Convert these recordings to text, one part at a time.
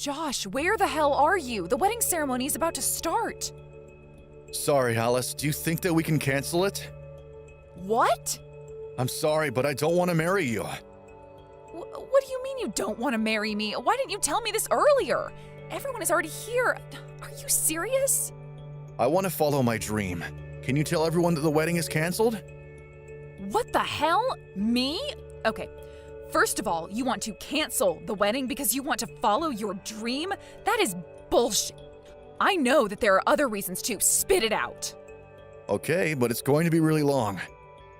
Josh, where the hell are you? The wedding ceremony is about to start. Sorry, Alice. Do you think that we can cancel it? What? I'm sorry, but I don't want to marry you. What do you mean you don't want to marry me? Why didn't you tell me this earlier? Everyone is already here. Are you serious? I want to follow my dream. Can you tell everyone that the wedding is canceled? What the hell? Me? Okay. First of all, you want to cancel the wedding because you want to follow your dream? That is bullshit. I know that there are other reasons too. Spit it out. Okay, but it's going to be really long.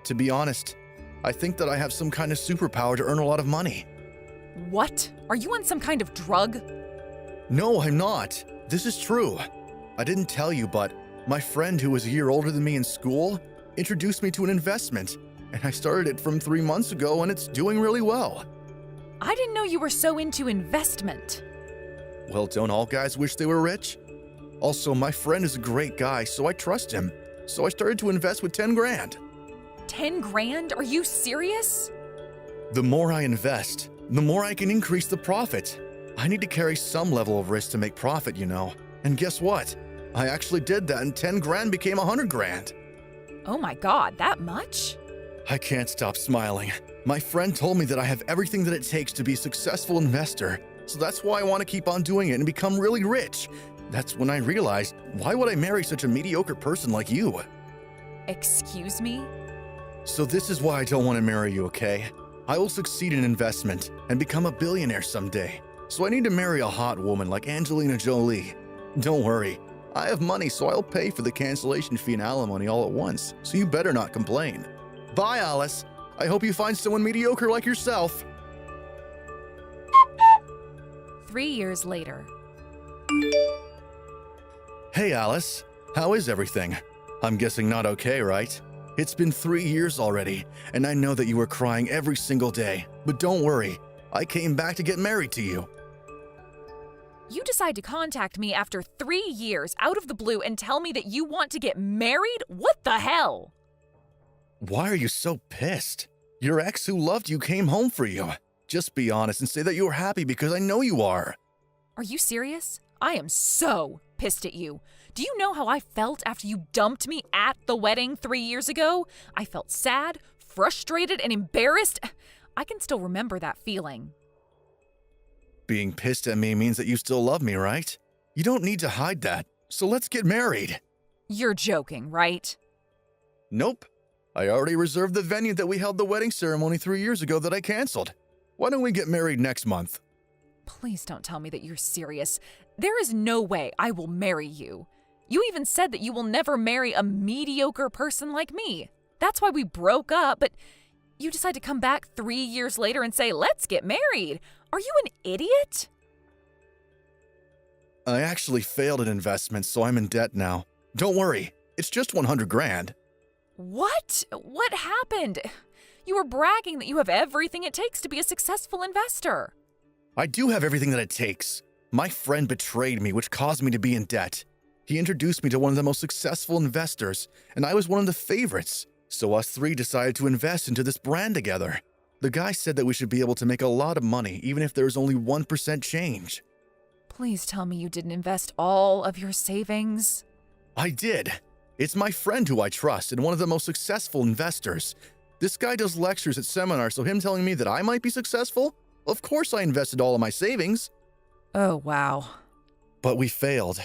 To be honest, I think that I have some kind of superpower to earn a lot of money. What? Are you on some kind of drug? No, I'm not. This is true. I didn't tell you, but my friend who was a year older than me in school introduced me to an investment, and I started it from 3 months ago, and it's doing really well. I didn't know you were so into investment. Well, don't all guys wish they were rich? Also, my friend is a great guy, so I trust him. So I started to invest with 10 grand. 10 grand? Are you serious? The more I invest, the more I can increase the profit. I need to carry some level of risk to make profit, you know. And guess what? I actually did that, and 10 grand became 100 grand. Oh my god, that much? I can't stop smiling. My friend told me that I have everything that it takes to be a successful investor, so that's why I want to keep on doing it and become really rich. That's when I realized, why would I marry such a mediocre person like you? Excuse me? So this is why I don't want to marry you, okay? I will succeed in investment and become a billionaire someday. So I need to marry a hot woman like Angelina Jolie. Don't worry, I have money, so I'll pay for the cancellation fee and alimony all at once, so you better not complain. Bye, Alice. I hope you find someone mediocre like yourself. 3 years later. Hey, Alice. How is everything? I'm guessing not okay, right? It's been 3 years already, and I know that you were crying every single day. But don't worry, I came back to get married to you. You decide to contact me after 3 years out of the blue and tell me that you want to get married? What the hell? Why are you so pissed? Your ex who loved you came home for you. Just be honest and say that you were happy because I know you are. Are you serious? I am so pissed at you. Do you know how I felt after you dumped me at the wedding 3 years ago? I felt sad, frustrated, and embarrassed. I can still remember that feeling. Being pissed at me means that you still love me, right? You don't need to hide that, so let's get married. You're joking, right? Nope. I already reserved the venue that we held the wedding ceremony 3 years ago that I canceled. Why don't we get married next month? Please don't tell me that you're serious. There is no way I will marry you. You even said that you will never marry a mediocre person like me. That's why we broke up, but you decide to come back 3 years later and say, let's get married. Are you an idiot? I actually failed at investments, so I'm in debt now. Don't worry, it's just 100 grand. What? What happened? You were bragging that you have everything it takes to be a successful investor. I do have everything that it takes. My friend betrayed me, which caused me to be in debt. He introduced me to one of the most successful investors, and I was one of the favorites. So us three decided to invest into this brand together. The guy said that we should be able to make a lot of money, even if there is only 1% change. Please tell me you didn't invest all of your savings. I did. It's my friend who I trust and one of the most successful investors. This guy does lectures at seminars, so him telling me that I might be successful? Of course I invested all of my savings. Oh, wow. But we failed.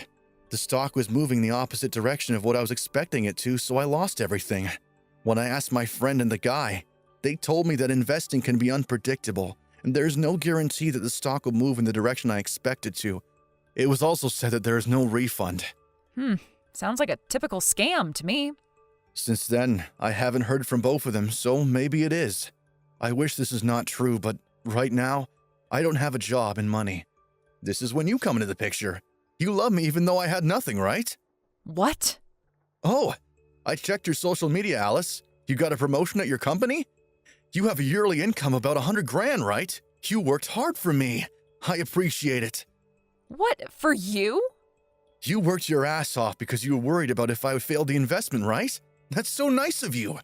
The stock was moving the opposite direction of what I was expecting it to, so I lost everything. When I asked my friend and the guy, they told me that investing can be unpredictable, and there is no guarantee that the stock will move in the direction I expect it to. It was also said that there is no refund. Sounds like a typical scam to me. Since then, I haven't heard from both of them, so maybe it is. I wish this is not true, but right now, I don't have a job and money. This is when you come into the picture. You love me even though I had nothing, right? What? Oh, I checked your social media, Alice. You got a promotion at your company? You have a yearly income about 100 grand, right? You worked hard for me. I appreciate it. What, for you? You worked your ass off because you were worried about if I would fail the investment, right? That's so nice of you.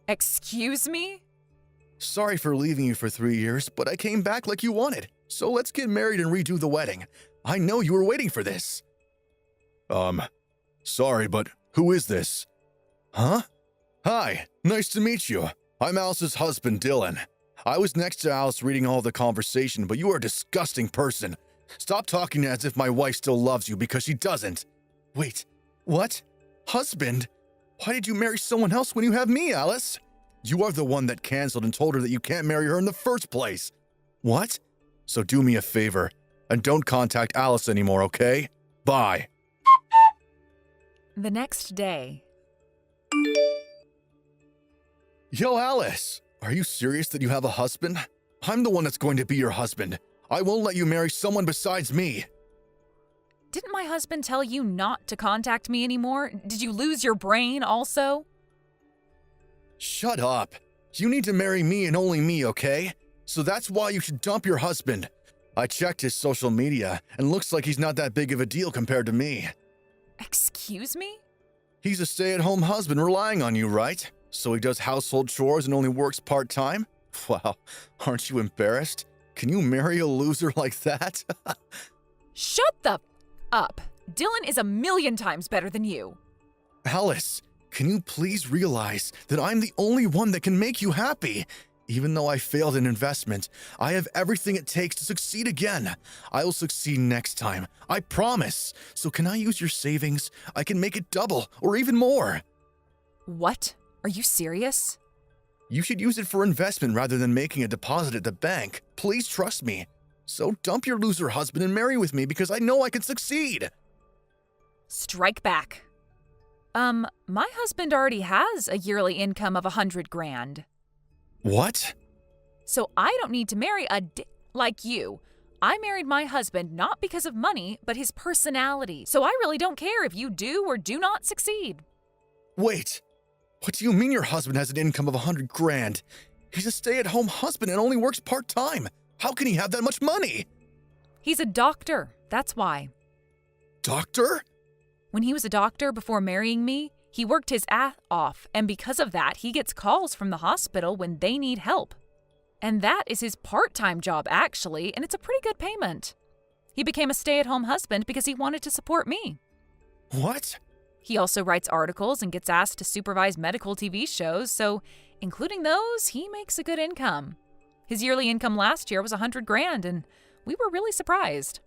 Excuse me? Sorry for leaving you for 3 years, but I came back like you wanted. So let's get married and redo the wedding. I know you were waiting for this. Sorry, but who is this? Huh? Hi, nice to meet you. I'm Alice's husband, Dylan. I was next to Alice reading all the conversation, but you are a disgusting person. Stop talking as if my wife still loves you because she doesn't. Wait, what? Husband? Why did you marry someone else when you have me, Alice? You are the one that canceled and told her that you can't marry her in the first place. What? So do me a favor and don't contact Alice anymore, okay? Bye. The next day. Yo, Alice, are you serious that you have a husband? I'm the one that's going to be your husband. I won't let you marry someone besides me. Didn't my husband tell you not to contact me anymore? Did you lose your brain also? Shut up. You need to marry me and only me, okay? So that's why you should dump your husband. I checked his social media, and looks like he's not that big of a deal compared to me. Excuse me? He's a stay-at-home husband relying on you, right? So he does household chores and only works part-time? Wow, aren't you embarrassed? Can you marry a loser like that? Shut the up. Dylan is 1,000,000 times better than you. Alice, can you please realize that I'm the only one that can make you happy? Even though I failed in investment, I have everything it takes to succeed again. I will succeed next time, I promise. So can I use your savings? I can make it double or even more. What? Are you serious? You should use it for investment rather than making a deposit at the bank. Please trust me. So dump your loser husband and marry with me because I know I can succeed. Strike back. My husband already has a yearly income of 100 grand. What? So I don't need to marry a like you. I married my husband not because of money, but his personality. So I really don't care if you do or do not succeed. Wait. What do you mean your husband has an income of 100 grand? He's a stay-at-home husband and only works part-time. How can he have that much money? He's a doctor. That's why. Doctor? When he was a doctor before marrying me, he worked his ass off, and because of that, he gets calls from the hospital when they need help. And that is his part-time job, actually, and it's a pretty good payment. He became a stay-at-home husband because he wanted to support me. What? He also writes articles and gets asked to supervise medical TV shows, so including those, he makes a good income. His yearly income last year was 100 grand, and we were really surprised.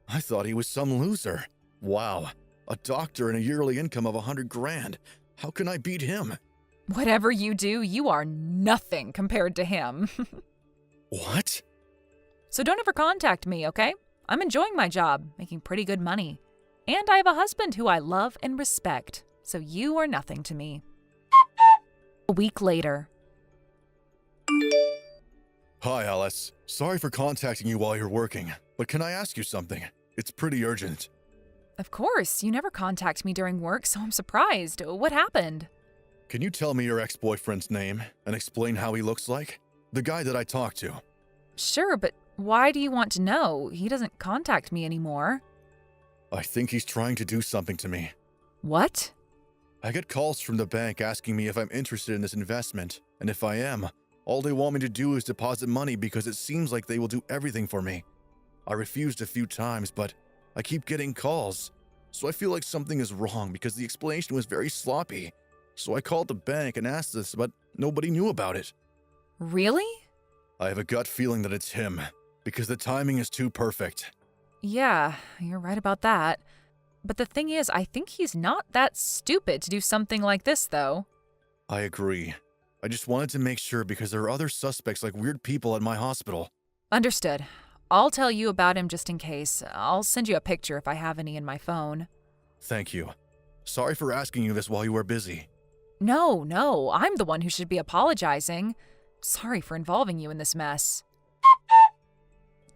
I thought he was some loser. Wow. A doctor and a yearly income of 100 grand. How can I beat him? Whatever you do, you are nothing compared to him. What? So don't ever contact me, okay? I'm enjoying my job, making pretty good money. And I have a husband who I love and respect, so you are nothing to me. A week later. Hi, Alice. Sorry for contacting you while you're working, but can I ask you something? It's pretty urgent. Of course, you never contact me during work, so I'm surprised. What happened? Can you tell me your ex-boyfriend's name and explain how he looks like? The guy that I talked to. Sure, but why do you want to know? He doesn't contact me anymore. I think he's trying to do something to me. What? I get calls from the bank asking me if I'm interested in this investment, and if I am, all they want me to do is deposit money because it seems like they will do everything for me. I refused a few times, but I keep getting calls, so I feel like something is wrong because the explanation was very sloppy. So I called the bank and asked this, but nobody knew about it. Really? I have a gut feeling that it's him, because the timing is too perfect. Yeah, you're right about that. But the thing is, I think he's not that stupid to do something like this, though. I agree. I just wanted to make sure because there are other suspects like weird people at my hospital. Understood. I'll tell you about him just in case. I'll send you a picture if I have any in my phone. Thank you. Sorry for asking you this while you were busy. No, I'm the one who should be apologizing. Sorry for involving you in this mess.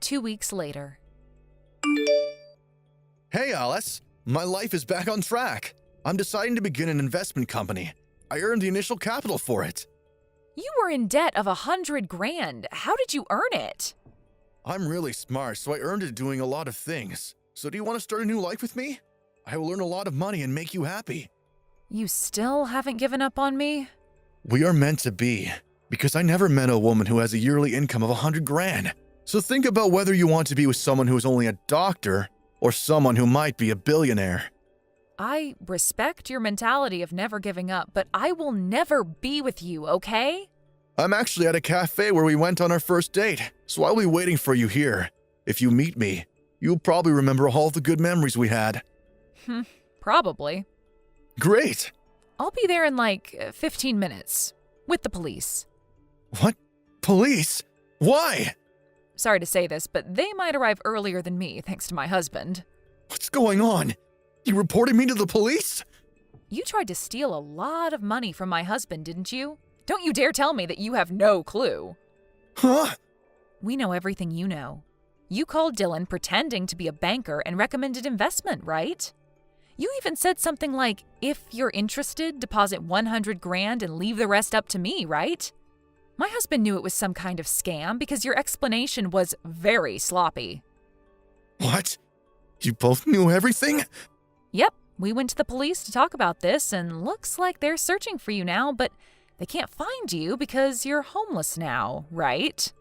2 weeks later. Hey, Alice. My life is back on track. I'm deciding to begin an investment company. I earned the initial capital for it. You were in debt of 100 grand. How did you earn it? I'm really smart, so I earned it doing a lot of things. So do you want to start a new life with me? I will earn a lot of money and make you happy. You still haven't given up on me? We are meant to be, because I never met a woman who has a yearly income of 100 grand. So think about whether you want to be with someone who is only a doctor or someone who might be a billionaire. I respect your mentality of never giving up, but I will never be with you, okay? I'm actually at a cafe where we went on our first date, so I'll be waiting for you here. If you meet me, you'll probably remember all the good memories we had. Probably. Great! I'll be there in like 15 minutes. With the police. What? Police? Why? Sorry to say this, but they might arrive earlier than me, thanks to my husband. What's going on? You reported me to the police? You tried to steal a lot of money from my husband, didn't you? Don't you dare tell me that you have no clue. Huh? We know everything you know. You called Dylan pretending to be a banker and recommended investment, right? You even said something like, if you're interested, deposit 100 grand and leave the rest up to me, right? My husband knew it was some kind of scam because your explanation was very sloppy. What? You both knew everything? Yep, we went to the police to talk about this and looks like they're searching for you now, but they can't find you because you're homeless now, right?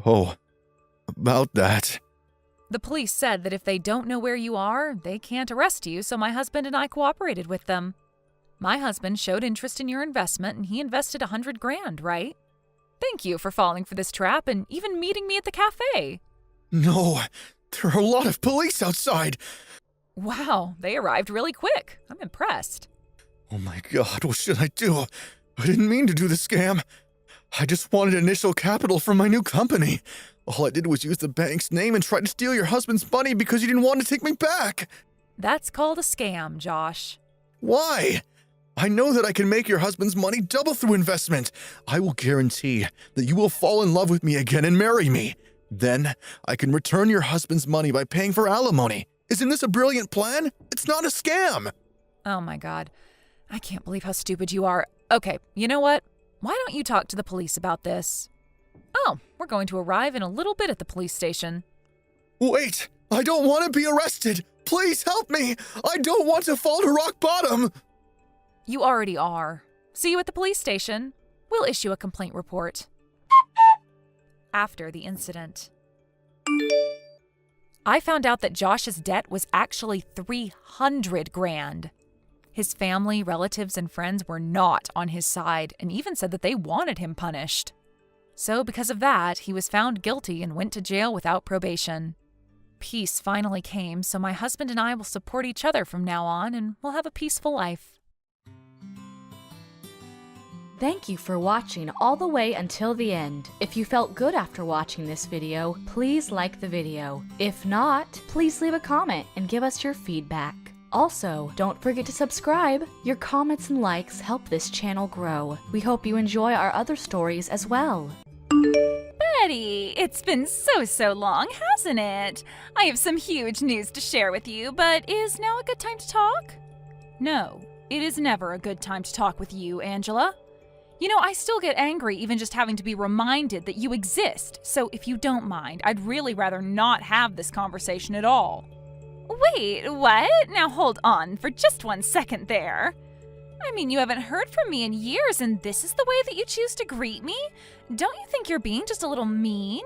Oh, about that. The police said that if they don't know where you are, they can't arrest you, so my husband and I cooperated with them. My husband showed interest in your investment and he invested 100 grand, right? Thank you for falling for this trap and even meeting me at the cafe. No, there are a lot of police outside. Wow, they arrived really quick. I'm impressed. Oh my God, what should I do? I didn't mean to do the scam. I just wanted initial capital from my new company. All I did was use the bank's name and try to steal your husband's money because you didn't want to take me back. That's called a scam, Josh. Why? I know that I can make your husband's money double through investment. I will guarantee that you will fall in love with me again and marry me. Then I can return your husband's money by paying for alimony. Isn't this a brilliant plan? It's not a scam. Oh my God. I can't believe how stupid you are. Okay, you know what? Why don't you talk to the police about this? Oh, we're going to arrive in a little bit at the police station. Wait, I don't want to be arrested. Please help me. I don't want to fall to rock bottom. You already are. See you at the police station. We'll issue a complaint report. After the incident. I found out that Josh's debt was actually 300 grand. His family, relatives, and friends were not on his side and even said that they wanted him punished. So because of that, he was found guilty and went to jail without probation. Peace finally came, so my husband and I will support each other from now on and we'll have a peaceful life. Thank you for watching all the way until the end. If you felt good after watching this video, please like the video. If not, please leave a comment and give us your feedback. Also, don't forget to subscribe. Your comments and likes help this channel grow. We hope you enjoy our other stories as well. Betty, it's been so long, hasn't it? I have some huge news to share with you, but is now a good time to talk? No, it is never a good time to talk with you, Angela. You know, I still get angry even just having to be reminded that you exist, so if you don't mind, I'd really rather not have this conversation at all. Wait, what? Now hold on for just 1 second there. I mean, you haven't heard from me in years, and this is the way that you choose to greet me? Don't you think you're being just a little mean?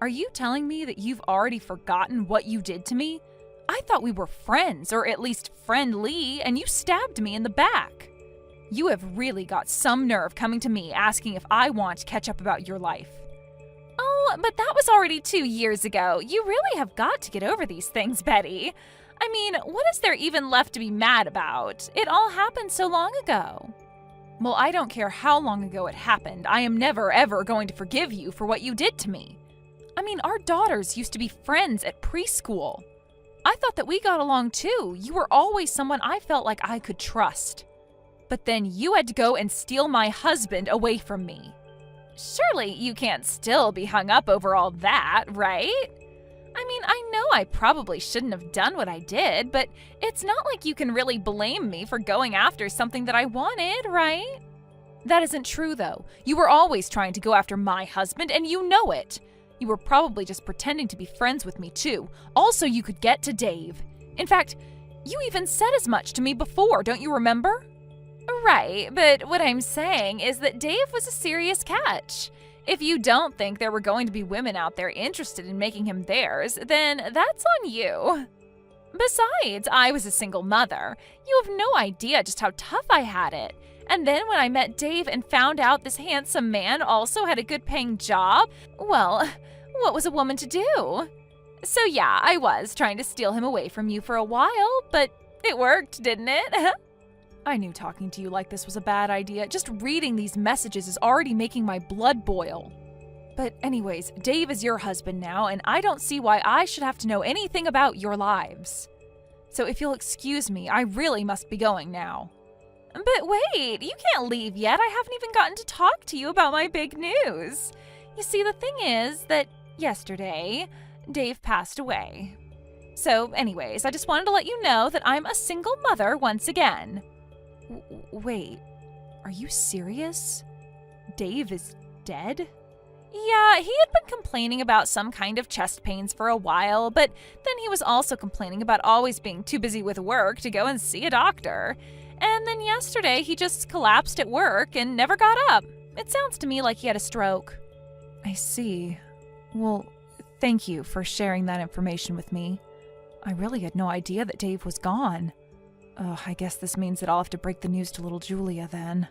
Are you telling me that you've already forgotten what you did to me? I thought we were friends, or at least friendly, and you stabbed me in the back. You have really got some nerve coming to me asking if I want to catch up about your life. Oh, but that was already 2 years ago. You really have got to get over these things, Betty. I mean, what is there even left to be mad about? It all happened so long ago. Well, I don't care how long ago it happened. I am never, ever going to forgive you for what you did to me. I mean, our daughters used to be friends at preschool. I thought that we got along too. You were always someone I felt like I could trust. But then you had to go and steal my husband away from me. Surely you can't still be hung up over all that, right? I mean, I know I probably shouldn't have done what I did, but it's not like you can really blame me for going after something that I wanted, right? That isn't true, though. You were always trying to go after my husband, and you know it. You were probably just pretending to be friends with me, too. Also, you could get to Dave. In fact, you even said as much to me before, don't you remember? Right, but what I'm saying is that Dave was a serious catch. If you don't think there were going to be women out there interested in making him theirs, then that's on you. Besides, I was a single mother. You have no idea just how tough I had it. And then when I met Dave and found out this handsome man also had a good-paying job, well, what was a woman to do? So yeah, I was trying to steal him away from you for a while, but it worked, didn't it? I knew talking to you like this was a bad idea. Just reading these messages is already making my blood boil. But anyways, Dave is your husband now, and I don't see why I should have to know anything about your lives. So if you'll excuse me, I really must be going now. But wait, you can't leave yet. I haven't even gotten to talk to you about my big news. You see, the thing is that yesterday, Dave passed away. So anyways, I just wanted to let you know that I'm a single mother once again. Wait, are you serious? Dave is dead? Yeah, he had been complaining about some kind of chest pains for a while, but then he was also complaining about always being too busy with work to go and see a doctor. And then yesterday, he just collapsed at work and never got up. It sounds to me like he had a stroke. I see. Well, thank you for sharing that information with me. I really had no idea that Dave was gone. I guess this means that I'll have to break the news to little Julia then.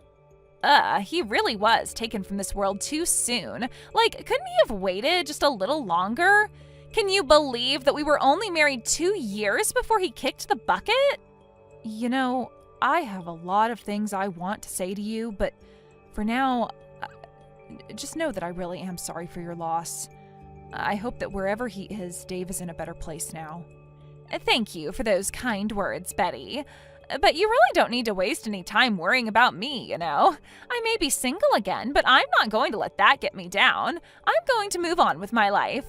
He really was taken from this world too soon. Like, couldn't he have waited just a little longer? Can you believe that we were only married 2 years before he kicked the bucket? You know, I have a lot of things I want to say to you, but for now, just know that I really am sorry for your loss. I hope that wherever he is, Dave is in a better place now. Thank you for those kind words, Betty. But you really don't need to waste any time worrying about me, you know. I may be single again, but I'm not going to let that get me down. I'm going to move on with my life.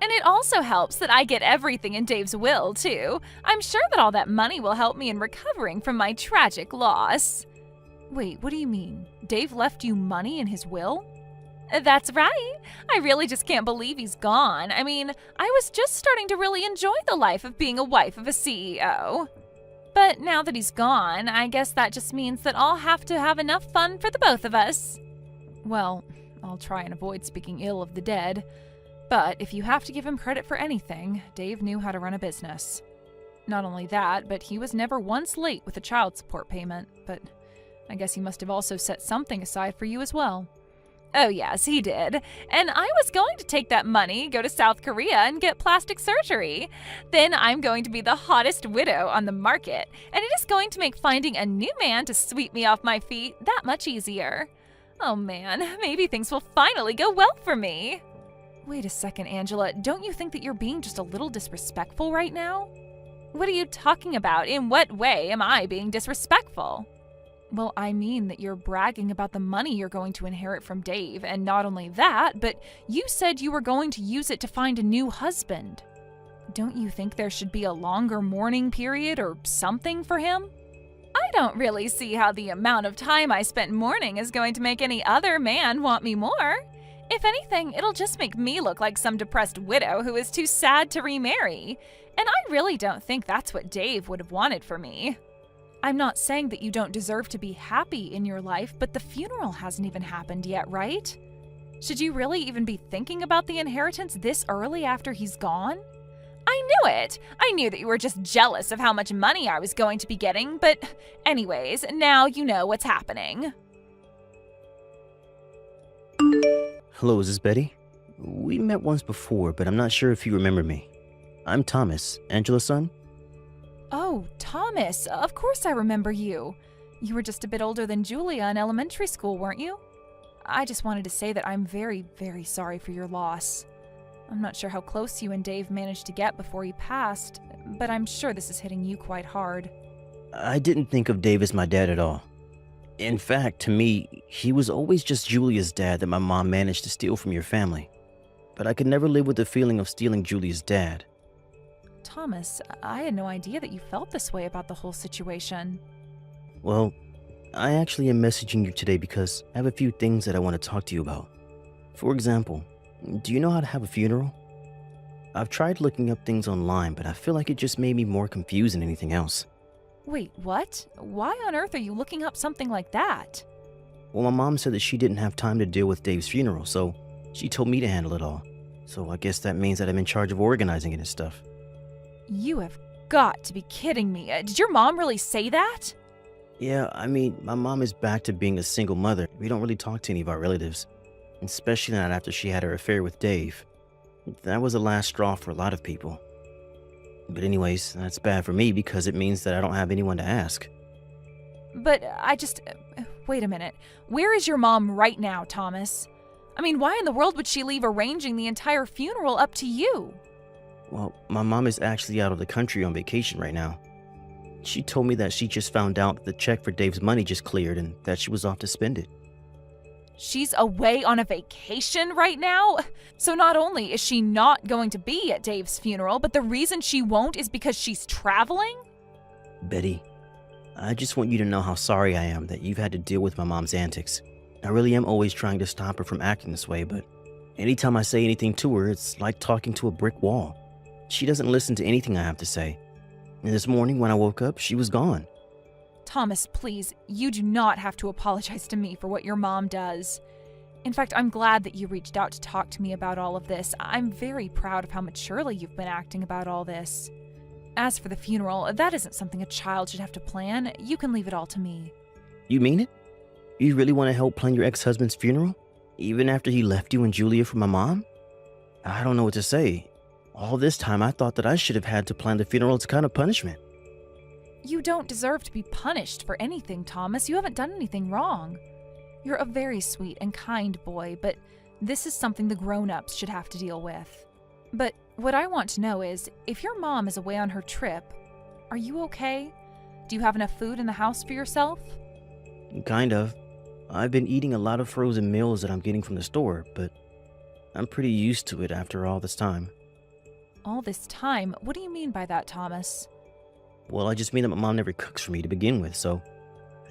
And it also helps that I get everything in Dave's will, too. I'm sure that all that money will help me in recovering from my tragic loss. Wait, what do you mean? Dave left you money in his will? That's right. I really just can't believe he's gone. I mean, I was just starting to really enjoy the life of being a wife of a CEO. But now that he's gone, I guess that just means that I'll have to have enough fun for the both of us. Well, I'll try and avoid speaking ill of the dead. But if you have to give him credit for anything, Dave knew how to run a business. Not only that, but he was never once late with a child support payment. But I guess he must have also set something aside for you as well. Oh yes, he did. And I was going to take that money, go to South Korea, and get plastic surgery. Then I'm going to be the hottest widow on the market, and it is going to make finding a new man to sweep me off my feet that much easier. Oh man, maybe things will finally go well for me. Wait a second, Angela. Don't you think that you're being just a little disrespectful right now? What are you talking about? In what way am I being disrespectful? Well, I mean that you're bragging about the money you're going to inherit from Dave, and not only that, but you said you were going to use it to find a new husband. Don't you think there should be a longer mourning period or something for him? I don't really see how the amount of time I spent mourning is going to make any other man want me more. If anything, it'll just make me look like some depressed widow who is too sad to remarry. And I really don't think that's what Dave would have wanted for me. I'm not saying that you don't deserve to be happy in your life, but the funeral hasn't even happened yet, right? Should you really even be thinking about the inheritance this early after he's gone? I knew it! I knew that you were just jealous of how much money I was going to be getting, but anyways, now you know what's happening. Hello, is this Betty? We met once before, but I'm not sure if you remember me. I'm Thomas, Angela's son. Oh, Thomas, of course I remember you. You were just a bit older than Julia in elementary school, weren't you? I just wanted to say that I'm very, very sorry for your loss. I'm not sure how close you and Dave managed to get before he passed, but I'm sure this is hitting you quite hard. I didn't think of Dave as my dad at all. In fact, to me, he was always just Julia's dad that my mom managed to steal from your family. But I could never live with the feeling of stealing Julia's dad. Thomas, I had no idea that you felt this way about the whole situation. Well, I actually am messaging you today because I have a few things that I want to talk to you about. For example, do you know how to have a funeral? I've tried looking up things online, but I feel like it just made me more confused than anything else. Wait, what? Why on earth are you looking up something like that? Well, my mom said that she didn't have time to deal with Dave's funeral, so she told me to handle it all. So I guess that means that I'm in charge of organizing it and stuff. You have got to be kidding me. Did your mom really say that? Yeah, I mean, my mom is back to being a single mother. We don't really talk to any of our relatives, especially not after she had her affair with Dave. That was the last straw for a lot of people. But anyways, that's bad for me because it means that I don't have anyone to ask. But wait a minute. Where is your mom right now, Thomas? I mean, why in the world would she leave arranging the entire funeral up to you? Well, my mom is actually out of the country on vacation right now. She told me that she just found out that the check for Dave's money just cleared and that she was off to spend it. She's away on a vacation right now? So not only is she not going to be at Dave's funeral, but the reason she won't is because she's traveling? Betty, I just want you to know how sorry I am that you've had to deal with my mom's antics. I really am always trying to stop her from acting this way, but anytime I say anything to her, it's like talking to a brick wall. She doesn't listen to anything I have to say. And this morning when I woke up, she was gone. Thomas, please, you do not have to apologize to me for what your mom does. In fact, I'm glad that you reached out to talk to me about all of this. I'm very proud of how maturely you've been acting about all this. As for the funeral, that isn't something a child should have to plan. You can leave it all to me. You mean it? You really want to help plan your ex-husband's funeral? Even after he left you and Julia for my mom? I don't know what to say. All this time I thought that I should have had to plan the funeral as kind of punishment. You don't deserve to be punished for anything, Thomas. You haven't done anything wrong. You're a very sweet and kind boy, but this is something the grown-ups should have to deal with. But what I want to know is, if your mom is away on her trip, are you okay? Do you have enough food in the house for yourself? Kind of. I've been eating a lot of frozen meals that I'm getting from the store, but I'm pretty used to it after all this time. All this time? What do you mean by that, Thomas? Well, I just mean that my mom never cooks for me to begin with, so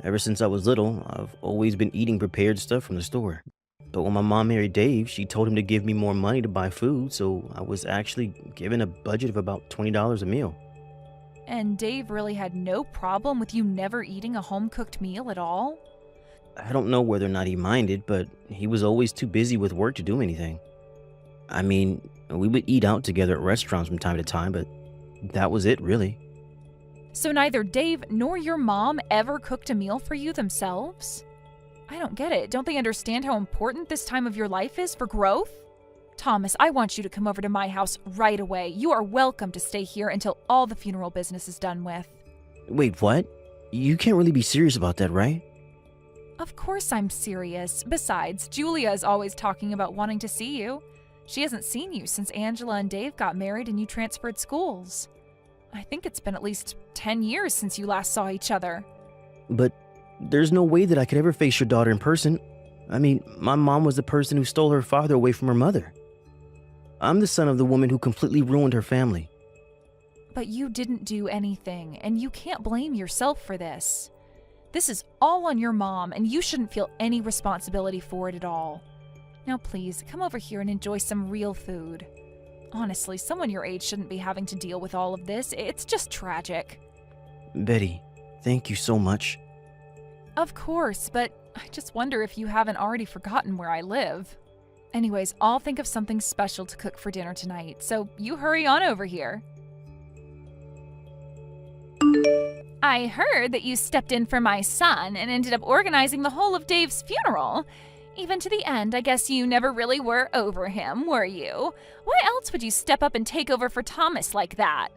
ever since I was little, I've always been eating prepared stuff from the store. But when my mom married Dave, she told him to give me more money to buy food, so I was actually given a budget of about $20 a meal. And Dave really had no problem with you never eating a home-cooked meal at all? I don't know whether or not he minded, but he was always too busy with work to do anything. I mean, we would eat out together at restaurants from time to time, but that was it, really. So neither Dave nor your mom ever cooked a meal for you themselves? I don't get it. Don't they understand how important this time of your life is for growth? Thomas, I want you to come over to my house right away. You are welcome to stay here until all the funeral business is done with. Wait, what? You can't really be serious about that, right? Of course I'm serious. Besides, Julia is always talking about wanting to see you. She hasn't seen you since Angela and Dave got married and you transferred schools. I think it's been at least 10 years since you last saw each other. But there's no way that I could ever face your daughter in person. I mean, my mom was the person who stole her father away from her mother. I'm the son of the woman who completely ruined her family. But you didn't do anything, and you can't blame yourself for this. This is all on your mom, and you shouldn't feel any responsibility for it at all. Now please, come over here and enjoy some real food. Honestly, someone your age shouldn't be having to deal with all of this. It's just tragic. Betty, thank you so much. Of course, but I just wonder if you haven't already forgotten where I live. Anyways, I'll think of something special to cook for dinner tonight, so you hurry on over here. I heard that you stepped in for my son and ended up organizing the whole of Dave's funeral. Even to the end, I guess you never really were over him, were you? Why else would you step up and take over for Thomas like that?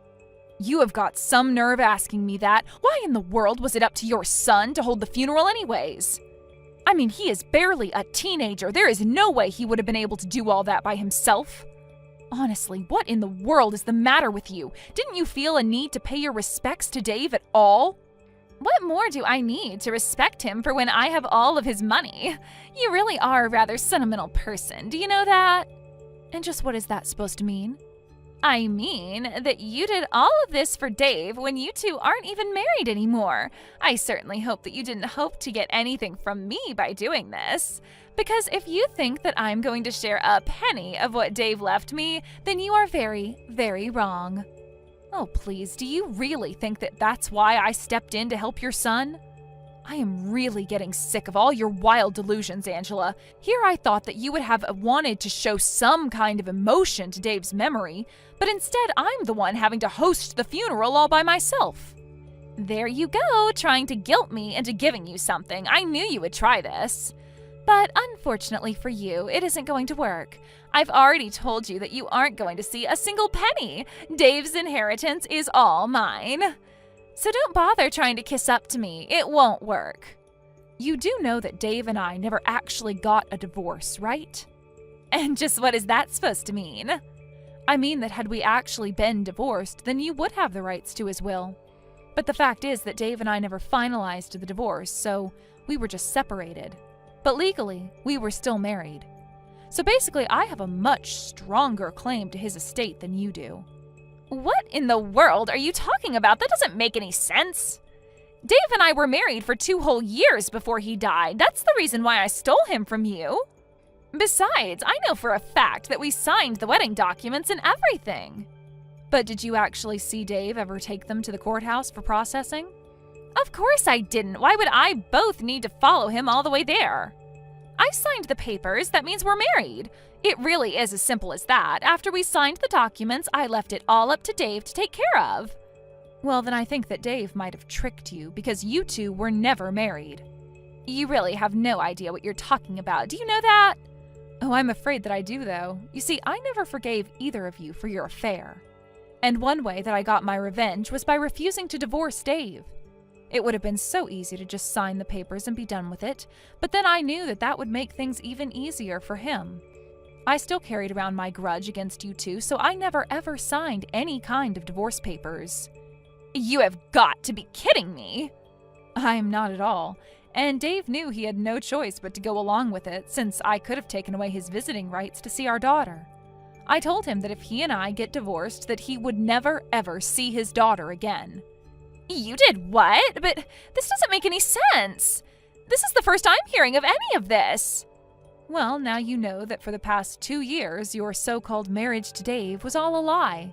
You have got some nerve asking me that. Why in the world was it up to your son to hold the funeral anyways? I mean, he is barely a teenager. There is no way he would have been able to do all that by himself. Honestly, what in the world is the matter with you? Didn't you feel a need to pay your respects to Dave at all? What more do I need to respect him for when I have all of his money? You really are a rather sentimental person, do you know that? And just what is that supposed to mean? I mean that you did all of this for Dave when you two aren't even married anymore. I certainly hope that you didn't hope to get anything from me by doing this. Because if you think that I'm going to share a penny of what Dave left me, then you are very, very wrong. Oh, please, do you really think that that's why I stepped in to help your son? I am really getting sick of all your wild delusions, Angela. Here I thought that you would have wanted to show some kind of emotion to Dave's memory, but instead I'm the one having to host the funeral all by myself. There you go, trying to guilt me into giving you something. I knew you would try this. But unfortunately for you, it isn't going to work. I've already told you that you aren't going to see a single penny. Dave's inheritance is all mine. So don't bother trying to kiss up to me. It won't work. You do know that Dave and I never actually got a divorce, right? And just what is that supposed to mean? I mean that had we actually been divorced, then you would have the rights to his will. But the fact is that Dave and I never finalized the divorce, so we were just separated. But legally, we were still married. So basically, I have a much stronger claim to his estate than you do. What in the world are you talking about? That doesn't make any sense. Dave and I were married for 2 whole years before he died. That's the reason why I stole him from you. Besides, I know for a fact that we signed the wedding documents and everything. But did you actually see Dave ever take them to the courthouse for processing? Of course I didn't. Why would I both need to follow him all the way there? I signed the papers. That means we're married. It really is as simple as that. After we signed the documents, I left it all up to Dave to take care of. Well, then I think that Dave might have tricked you because you two were never married. You really have no idea what you're talking about. Do you know that? Oh, I'm afraid that I do, though. You see, I never forgave either of you for your affair. And one way that I got my revenge was by refusing to divorce Dave. It would have been so easy to just sign the papers and be done with it, but then I knew that that would make things even easier for him. I still carried around my grudge against you two, so I never ever signed any kind of divorce papers. You have got to be kidding me. I'm not at all. And Dave knew he had no choice but to go along with it, since I could have taken away his visiting rights to see our daughter. I told him that if he and I get divorced, that he would never ever see his daughter again. You did what? But this doesn't make any sense. This is the first I'm hearing of any of this. Well, now you know that for the past 2 years, your so-called marriage to Dave was all a lie.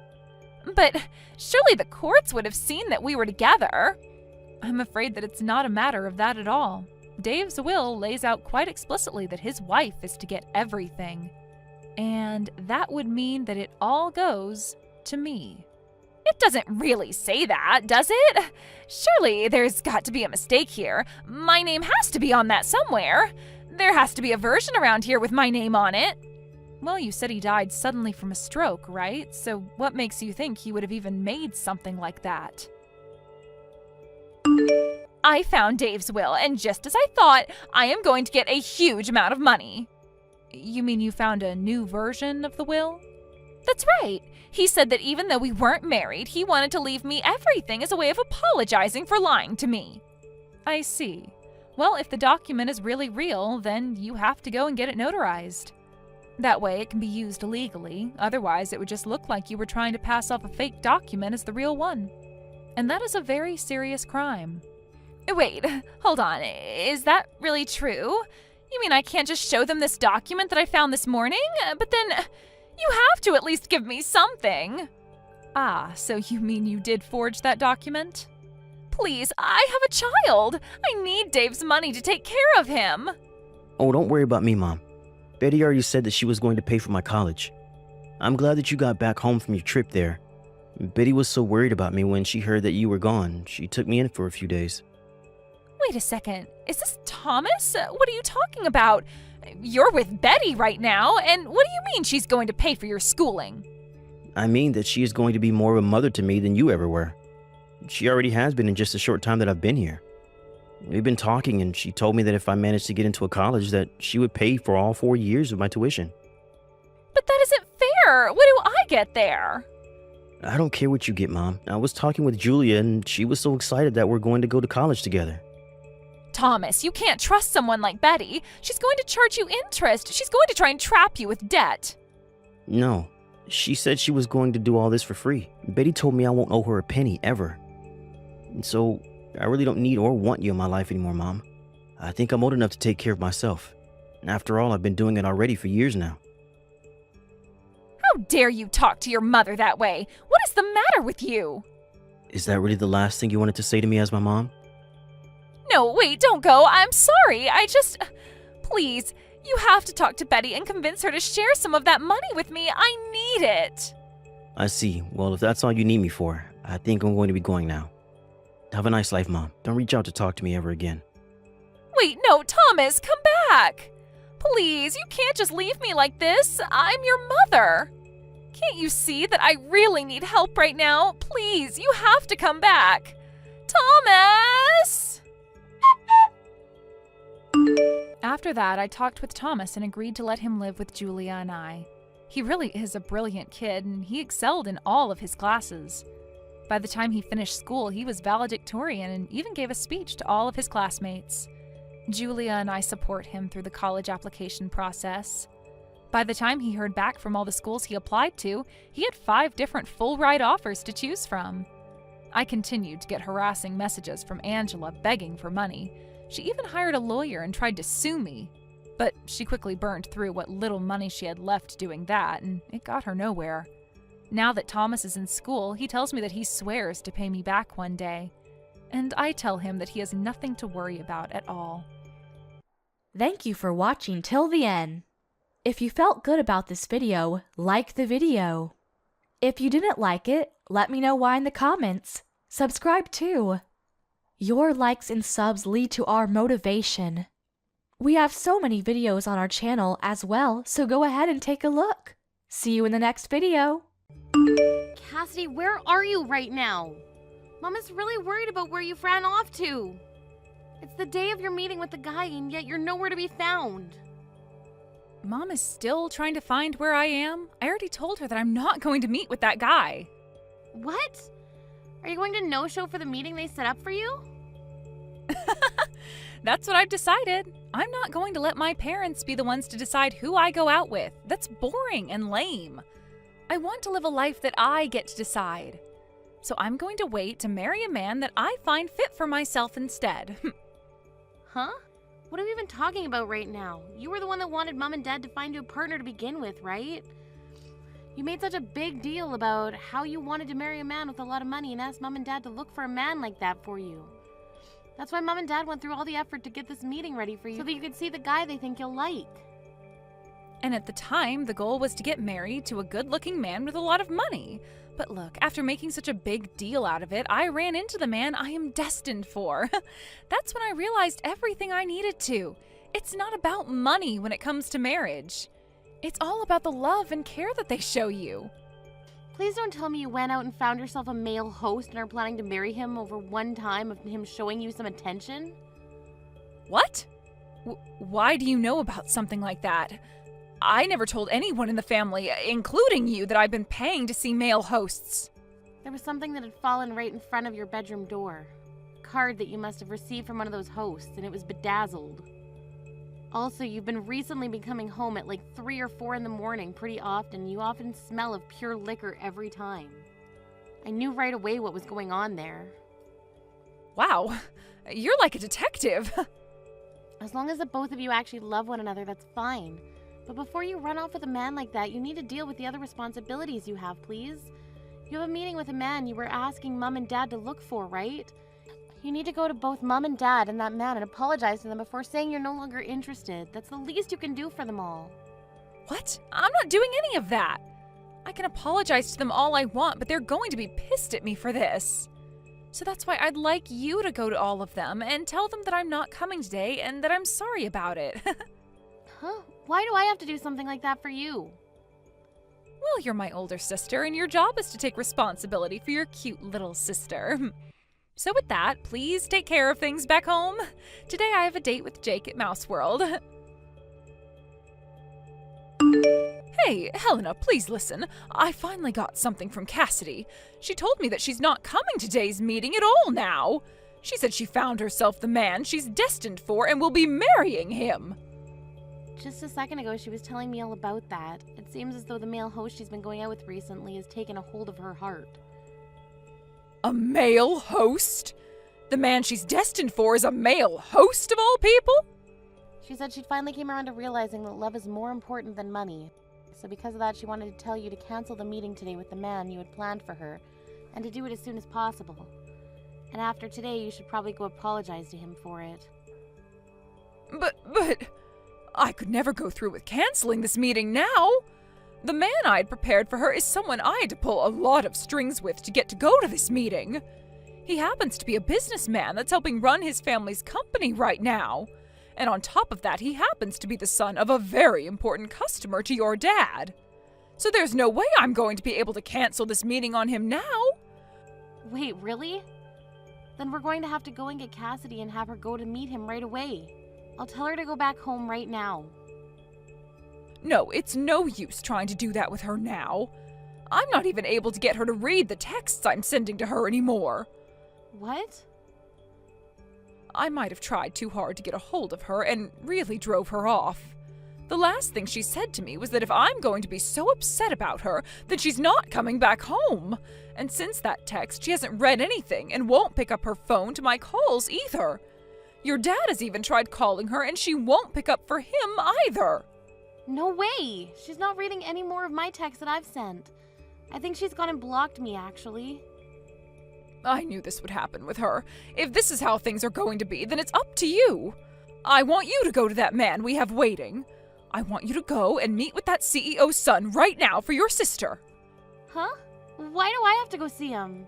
But surely the courts would have seen that we were together. I'm afraid that it's not a matter of that at all. Dave's will lays out quite explicitly that his wife is to get everything. And that would mean that it all goes to me. It doesn't really say that, does it? Surely there's got to be a mistake here. My name has to be on that somewhere. There has to be a version around here with my name on it. Well, you said he died suddenly from a stroke, right? So what makes you think he would have even made something like that? I found Dave's will, and just as I thought, I am going to get a huge amount of money. You mean you found a new version of the will? That's right. He said that even though we weren't married, he wanted to leave me everything as a way of apologizing for lying to me. I see. Well, if the document is really real, then you have to go and get it notarized. That way it can be used legally, otherwise it would just look like you were trying to pass off a fake document as the real one. And that is a very serious crime. Wait, hold on. Is that really true? You mean I can't just show them this document that I found this morning? But then you have to at least give me something. Ah, so you mean you did forge that document? Please, I have a child. I need Dave's money to take care of him. Oh, don't worry about me, Mom. Betty already said that she was going to pay for my college. I'm glad that you got back home from your trip there. Betty was so worried about me when she heard that you were gone. She took me in for a few days. Wait a second. Is this Thomas? What are you talking about? You're with Betty right now, and what do you mean she's going to pay for your schooling? I mean that she is going to be more of a mother to me than you ever were. She already has been in just a short time that I've been here. We've been talking, and she told me that if I managed to get into a college, that she would pay for all 4 years of my tuition. But that isn't fair. What do I get there? I don't care what you get, Mom. I was talking with Julia, and she was so excited that we're going to go to college together. Thomas, you can't trust someone like Betty. She's going to charge you interest. She's going to try and trap you with debt. No. She said she was going to do all this for free. Betty told me I won't owe her a penny, ever. And so, I really don't need or want you in my life anymore, Mom. I think I'm old enough to take care of myself. After all, I've been doing it already for years now. How dare you talk to your mother that way? What is the matter with you? Is that really the last thing you wanted to say to me as my mom? No, wait, don't go. I'm sorry. Please, you have to talk to Betty and convince her to share some of that money with me. I need it. I see. Well, if that's all you need me for, I think I'm going to be going now. Have a nice life, Mom. Don't reach out to talk to me ever again. Wait, no, Thomas, come back. Please, you can't just leave me like this. I'm your mother. Can't you see that I really need help right now? Please, you have to come back. Thomas! After that, I talked with Thomas and agreed to let him live with Julia and I. He really is a brilliant kid, and he excelled in all of his classes. By the time he finished school, he was valedictorian and even gave a speech to all of his classmates. Julia and I support him through the college application process. By the time he heard back from all the schools he applied to, he had 5 different full-ride offers to choose from. I continued to get harassing messages from Angela begging for money. She even hired a lawyer and tried to sue me. But she quickly burned through what little money she had left doing that, and it got her nowhere. Now that Thomas is in school, he tells me that he swears to pay me back one day. And I tell him that he has nothing to worry about at all. Thank you for watching till the end. If you felt good about this video, like the video. If you didn't like it, let me know why in the comments. Subscribe too. Your likes and subs lead to our motivation. We have so many videos on our channel as well, so go ahead and take a look. See you in the next video. Cassidy, where are you right now? Mom is really worried about where you've ran off to. It's the day of your meeting with the guy, and yet you're nowhere to be found. Mom is still trying to find where I am. I already told her that I'm not going to meet with that guy. What? Are you going to no-show for the meeting they set up for you? That's what I've decided. I'm not going to let my parents be the ones to decide who I go out with. That's boring and lame. I want to live a life that I get to decide. So I'm going to wait to marry a man that I find fit for myself instead. Huh? What are we even talking about right now? You were the one that wanted Mom and Dad to find you a partner to begin with, right? You made such a big deal about how you wanted to marry a man with a lot of money and asked Mom and Dad to look for a man like that for you. That's why Mom and Dad went through all the effort to get this meeting ready for you so that you could see the guy they think you'll like. And at the time, the goal was to get married to a good-looking man with a lot of money. But look, after making such a big deal out of it, I ran into the man I am destined for. That's when I realized everything I needed to. It's not about money when it comes to marriage. It's all about the love and care that they show you. Please don't tell me you went out and found yourself a male host and are planning to marry him over one time of him showing you some attention? What? Why do you know about something like that? I never told anyone in the family, including you, that I've been paying to see male hosts. There was something that had fallen right in front of your bedroom door. A card that you must have received from one of those hosts, and it was bedazzled. Also, you've been recently coming home at like 3 or 4 in the morning pretty often. You often smell of pure liquor every time. I knew right away what was going on there. Wow, you're like a detective. As long as the both of you actually love one another, that's fine. But before you run off with a man like that, you need to deal with the other responsibilities you have, please. You have a meeting with a man you were asking Mom and Dad to look for, right? You need to go to both Mom and Dad and that man and apologize to them before saying you're no longer interested. That's the least you can do for them all. What? I'm not doing any of that. I can apologize to them all I want, but they're going to be pissed at me for this. So that's why I'd like you to go to all of them and tell them that I'm not coming today and that I'm sorry about it. Huh? Why do I have to do something like that for you? Well, you're my older sister, and your job is to take responsibility for your cute little sister. So with that, please take care of things back home. Today I have a date with Jake at Mouse World. Hey, Helena, please listen. I finally got something from Cassidy. She told me that she's not coming to today's meeting at all now. She said she found herself the man she's destined for and will be marrying him. Just a second ago, she was telling me all about that. It seems as though the male host she's been going out with recently has taken a hold of her heart. A male host? The man she's destined for is a male host of all people? She said she finally came around to realizing that love is more important than money. So because of that, she wanted to tell you to cancel the meeting today with the man you had planned for her, and to do it as soon as possible. And after today, you should probably go apologize to him for it. But, I could never go through with canceling this meeting now. The man I had prepared for her is someone I had to pull a lot of strings with to get to go to this meeting. He happens to be a businessman that's helping run his family's company right now. And on top of that, he happens to be the son of a very important customer to your dad. So there's no way I'm going to be able to cancel this meeting on him now. Wait, really? Then we're going to have to go and get Cassidy and have her go to meet him right away. I'll tell her to go back home right now. No, it's no use trying to do that with her now. I'm not even able to get her to read the texts I'm sending to her anymore. What? I might have tried too hard to get a hold of her and really drove her off. The last thing she said to me was that if I'm going to be so upset about her, then she's not coming back home. And since that text, she hasn't read anything and won't pick up her phone to my calls either. Your dad has even tried calling her and she won't pick up for him either. No way! She's not reading any more of my texts that I've sent. I think she's gone and blocked me, actually. I knew this would happen with her. If this is how things are going to be, then it's up to you. I want you to go to that man we have waiting. I want you to go and meet with that CEO's son right now for your sister. Huh? Why do I have to go see him?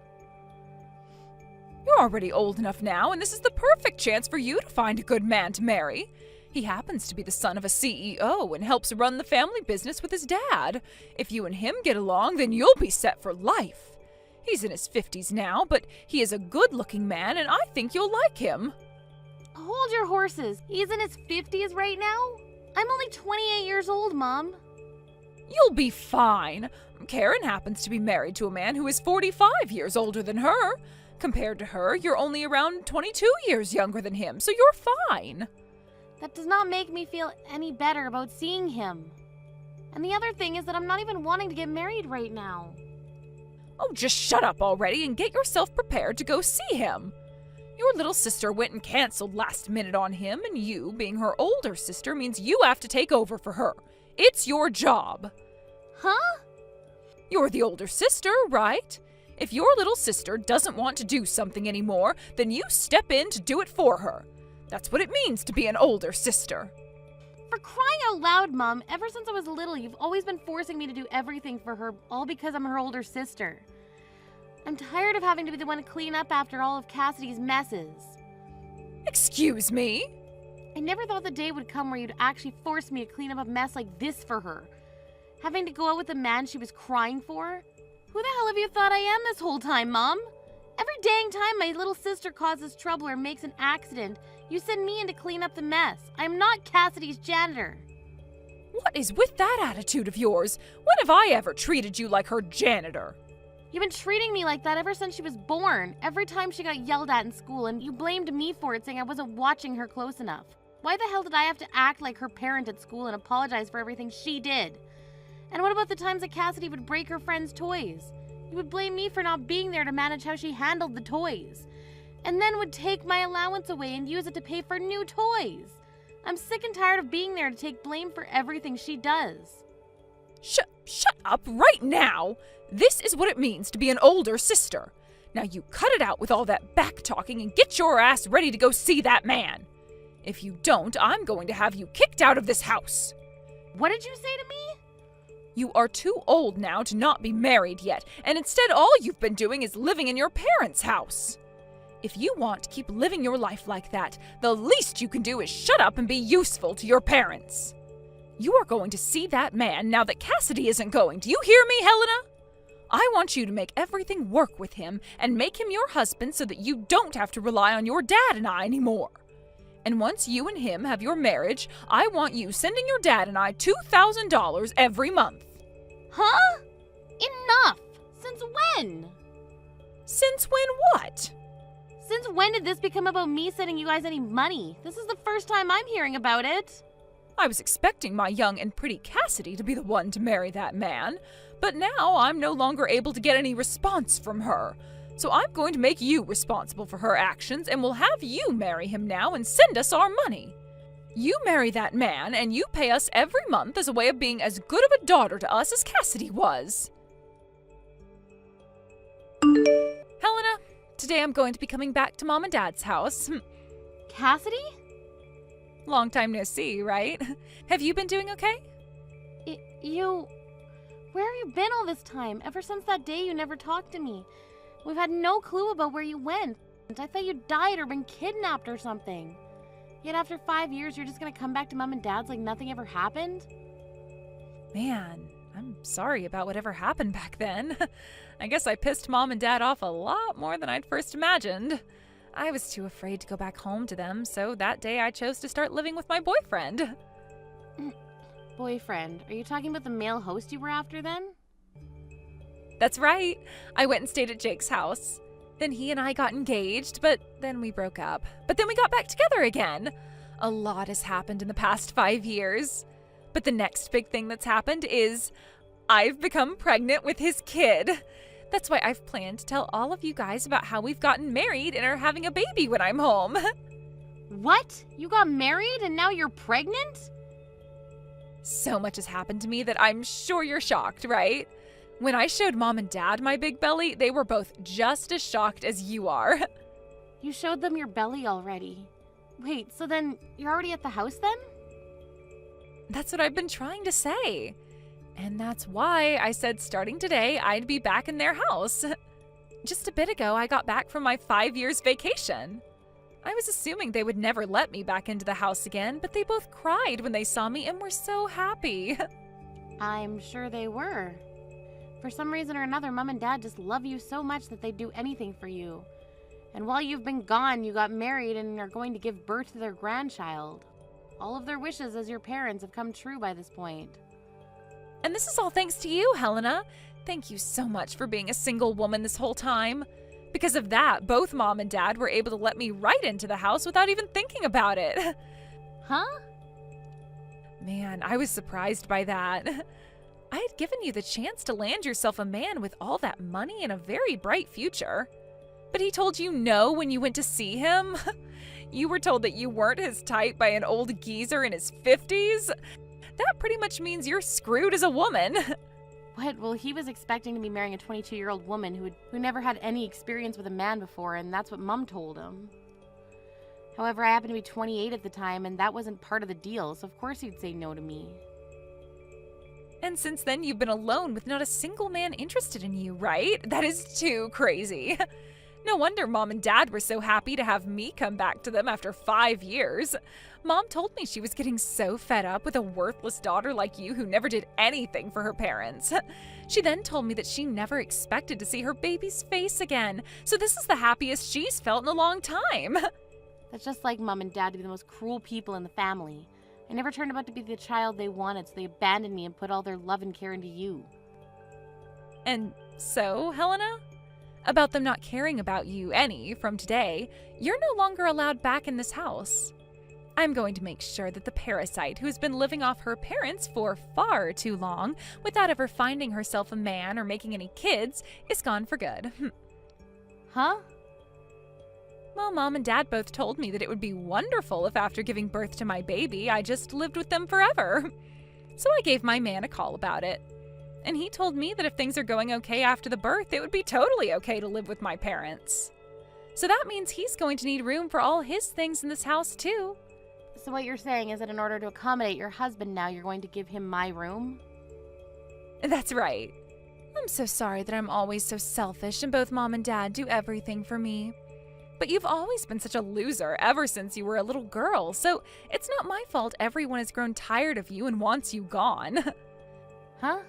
You're already old enough now, and this is the perfect chance for you to find a good man to marry. He happens to be the son of a CEO and helps run the family business with his dad. If you and him get along, then you'll be set for life. He's in his 50s now, but he is a good-looking man, and I think you'll like him. Hold your horses. He's in his 50s right now? I'm only 28 years old, Mom. You'll be fine. Karen happens to be married to a man who is 45 years older than her. Compared to her, you're only around 22 years younger than him, so you're fine. That does not make me feel any better about seeing him. And the other thing is that I'm not even wanting to get married right now. Oh, just shut up already and get yourself prepared to go see him. Your little sister went and canceled last minute on him, and you, being her older sister, means you have to take over for her. It's your job. Huh? You're the older sister, right? If your little sister doesn't want to do something anymore, then you step in to do it for her. That's what it means to be an older sister. For crying out loud, Mom, ever since I was little, you've always been forcing me to do everything for her, all because I'm her older sister. I'm tired of having to be the one to clean up after all of Cassidy's messes. Excuse me? I never thought the day would come where you'd actually force me to clean up a mess like this for her. Having to go out with the man she was crying for? Who the hell have you thought I am this whole time, Mom? Every dang time my little sister causes trouble or makes an accident, you send me in to clean up the mess. I'm not Cassidy's janitor. What is with that attitude of yours? When have I ever treated you like her janitor? You've been treating me like that ever since she was born. Every time she got yelled at in school, and you blamed me for it, saying I wasn't watching her close enough. Why the hell did I have to act like her parent at school and apologize for everything she did? And what about the times that Cassidy would break her friends' toys? You would blame me for not being there to manage how she handled the toys. And then would take my allowance away and use it to pay for new toys. I'm sick and tired of being there to take blame for everything she does. Shut up right now! This is what it means to be an older sister. Now you cut it out with all that back-talking and get your ass ready to go see that man. If you don't, I'm going to have you kicked out of this house. What did you say to me? You are too old now to not be married yet, and instead all you've been doing is living in your parents' house. If you want to keep living your life like that, the least you can do is shut up and be useful to your parents. You are going to see that man now that Cassidy isn't going. Do you hear me, Helena? I want you to make everything work with him and make him your husband so that you don't have to rely on your dad and I anymore. And once you and him have your marriage, I want you sending your dad and I $2,000 every month. Huh? Enough! Since when? Since when what? Since when did this become about me sending you guys any money? This is the first time I'm hearing about it. I was expecting my young and pretty Cassidy to be the one to marry that man, but now I'm no longer able to get any response from her. So I'm going to make you responsible for her actions, and we'll have you marry him now and send us our money. You marry that man, and you pay us every month as a way of being as good of a daughter to us as Cassidy was. Helena, today today I'm going to be coming back to Mom and Dad's house. Cassidy? Long time no see, right? Have you been doing okay? You... Where have you been all this time? Ever since that day you never talked to me. We've had no clue about where you went. I thought you died or been kidnapped or something. Yet after 5 years, you're just gonna come back to Mom and Dad's like nothing ever happened? Man, I'm sorry about whatever happened back then. I guess I pissed Mom and Dad off a lot more than I'd first imagined. I was too afraid to go back home to them, so that day I chose to start living with my boyfriend. Boyfriend? Are you talking about the male host you were after then? That's right. I went and stayed at Jake's house. Then he and I got engaged, but then we broke up. But then we got back together again. A lot has happened in the past 5 years. But the next big thing that's happened is I've become pregnant with his kid. That's why I've planned to tell all of you guys about how we've gotten married and are having a baby when I'm home. What? You got married and now you're pregnant? So much has happened to me that I'm sure you're shocked, right? When I showed Mom and Dad my big belly, they were both just as shocked as you are. You showed them your belly already. Wait, so then you're already at the house then? That's what I've been trying to say. And that's why I said starting today, I'd be back in their house. Just a bit ago, I got back from my 5 years vacation. I was assuming they would never let me back into the house again, but they both cried when they saw me and were so happy. I'm sure they were. For some reason or another, Mom and Dad just love you so much that they'd do anything for you. And while you've been gone, you got married and are going to give birth to their grandchild. All of their wishes as your parents have come true by this point. And this is all thanks to you, Helena. Thank you so much for being a single woman this whole time. Because of that, both Mom and Dad were able to let me right into the house without even thinking about it. Huh? Man, I was surprised by that. I had given you the chance to land yourself a man with all that money and a very bright future. But he told you no when you went to see him? You were told that you weren't his type by an old geezer in his 50s? That pretty much means you're screwed as a woman. What? Well, he was expecting to be marrying a 22-year-old woman who never had any experience with a man before, and that's what Mom told him. However, I happened to be 28 at the time, and that wasn't part of the deal, so of course he'd say no to me. And since then, you've been alone with not a single man interested in you, right? That is too crazy. No wonder Mom and Dad were so happy to have me come back to them after 5 years. Mom told me she was getting so fed up with a worthless daughter like you who never did anything for her parents. She then told me that she never expected to see her baby's face again, so this is the happiest she's felt in a long time. That's just like Mom and Dad to be the most cruel people in the family. I never turned out to be the child they wanted, so they abandoned me and put all their love and care into you. And so, Helena? About them not caring about you any from today, you're no longer allowed back in this house. I'm going to make sure that the parasite who has been living off her parents for far too long without ever finding herself a man or making any kids is gone for good. Huh? Well, Mom and Dad both told me that it would be wonderful if after giving birth to my baby, I just lived with them forever. So I gave my man a call about it. And he told me that if things are going okay after the birth, it would be totally okay to live with my parents. So that means he's going to need room for all his things in this house, too. So what you're saying is that in order to accommodate your husband now, you're going to give him my room? That's right. I'm so sorry that I'm always so selfish and both Mom and Dad do everything for me. But you've always been such a loser ever since you were a little girl, so it's not my fault everyone has grown tired of you and wants you gone. Huh?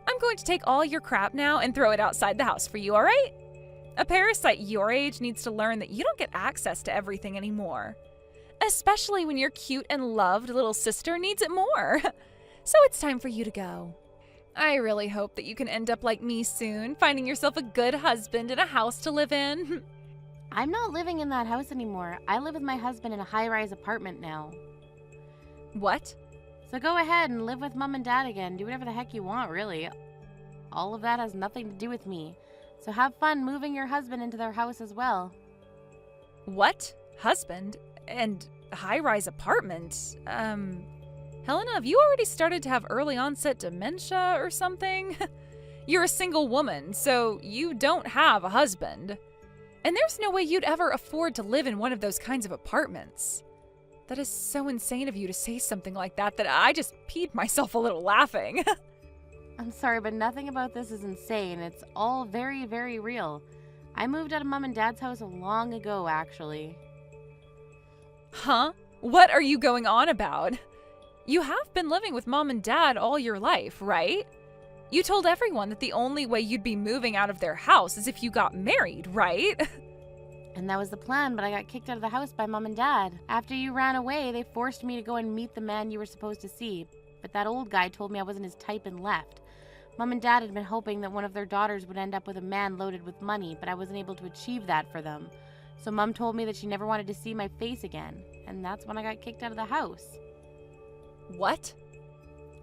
I'm going to take all your crap now and throw it outside the house for you, all right? A parasite your age needs to learn that you don't get access to everything anymore. Especially when your cute and loved little sister needs it more. So it's time for you to go. I really hope that you can end up like me soon, finding yourself a good husband and a house to live in. I'm not living in that house anymore. I live with my husband in a high-rise apartment now. What? So go ahead and live with Mom and Dad again. Do whatever the heck you want, really. All of that has nothing to do with me. So have fun moving your husband into their house as well. What? Husband? And high-rise apartment? Helena, have you already started to have early onset dementia or something? You're a single woman, so you don't have a husband. And there's no way you'd ever afford to live in one of those kinds of apartments. That is so insane of you to say something like that I just peed myself a little laughing. I'm sorry, but nothing about this is insane. It's all very, very real. I moved out of Mom and Dad's house long ago, actually. Huh? What are you going on about? You have been living with Mom and Dad all your life, right? You told everyone that the only way you'd be moving out of their house is if you got married, right? And that was the plan, but I got kicked out of the house by Mom and Dad. After you ran away, they forced me to go and meet the man you were supposed to see. But that old guy told me I wasn't his type and left. Mom and Dad had been hoping that one of their daughters would end up with a man loaded with money, but I wasn't able to achieve that for them. So Mom told me that she never wanted to see my face again, and that's when I got kicked out of the house. What?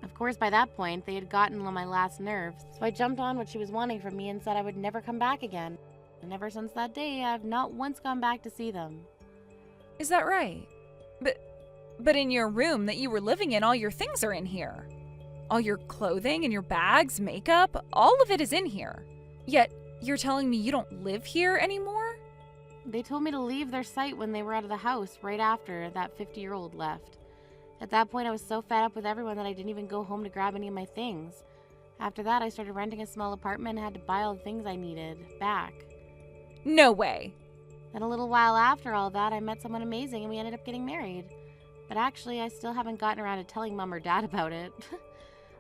Of course, by that point, they had gotten on my last nerves, so I jumped on what she was wanting from me and said I would never come back again. And ever since that day, I've not once gone back to see them. Is that right? But in your room that you were living in, all your things are in here. All your clothing and your bags, makeup, all of it is in here. Yet, you're telling me you don't live here anymore? They told me to leave their site when they were out of the house right after that 50-year-old left. At that point, I was so fed up with everyone that I didn't even go home to grab any of my things. After that, I started renting a small apartment and had to buy all the things I needed back. No way. Then a little while after all that, I met someone amazing and we ended up getting married. But actually, I still haven't gotten around to telling Mom or Dad about it.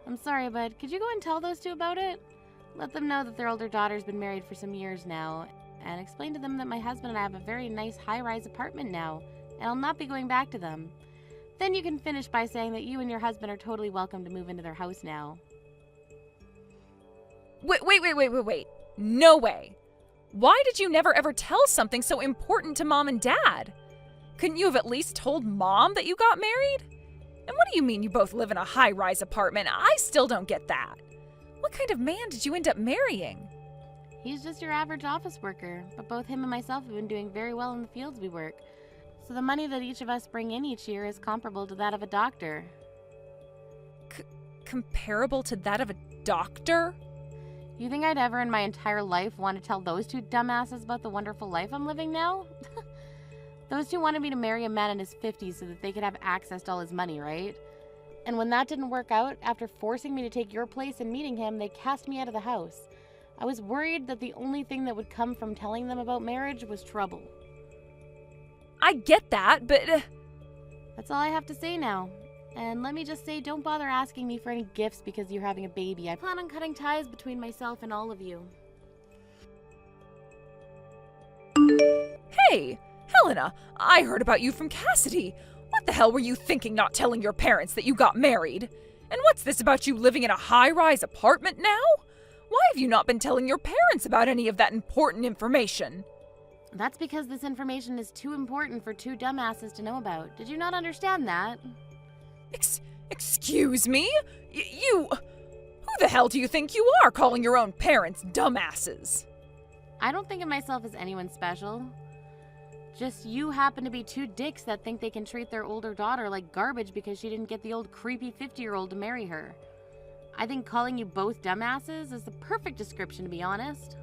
I'm sorry, but could you go and tell those two about it? Let them know that their older daughter's been married for some years now, and explain to them that my husband and I have a very nice high-rise apartment now, and I'll not be going back to them. Then you can finish by saying that you and your husband are totally welcome to move into their house now. Wait. No way. Why did you never ever tell something so important to Mom and Dad? Couldn't you have at least told Mom that you got married? And what do you mean you both live in a high-rise apartment? I still don't get that. What kind of man did you end up marrying? He's just your average office worker, but both him and myself have been doing very well in the fields we work. So the money that each of us bring in each year is comparable to that of a doctor. Comparable to that of a doctor? You think I'd ever in my entire life want to tell those two dumbasses about the wonderful life I'm living now? Those two wanted me to marry a man in his 50s so that they could have access to all his money, right? And when that didn't work out, after forcing me to take your place and meeting him, they cast me out of the house. I was worried that the only thing that would come from telling them about marriage was trouble. I get that, but... That's all I have to say now. And let me just say, don't bother asking me for any gifts because you're having a baby. I plan on cutting ties between myself and all of you. Hey, Helena, I heard about you from Cassidy. What the hell were you thinking not telling your parents that you got married? And what's this about you living in a high-rise apartment now? Why have you not been telling your parents about any of that important information? That's because this information is too important for two dumbasses to know about. Did you not understand that? Excuse me? You... Who the hell do you think you are calling your own parents dumbasses? I don't think of myself as anyone special. Just you happen to be two dicks that think they can treat their older daughter like garbage because she didn't get the old creepy 50-year-old to marry her. I think calling you both dumbasses is the perfect description, to be honest.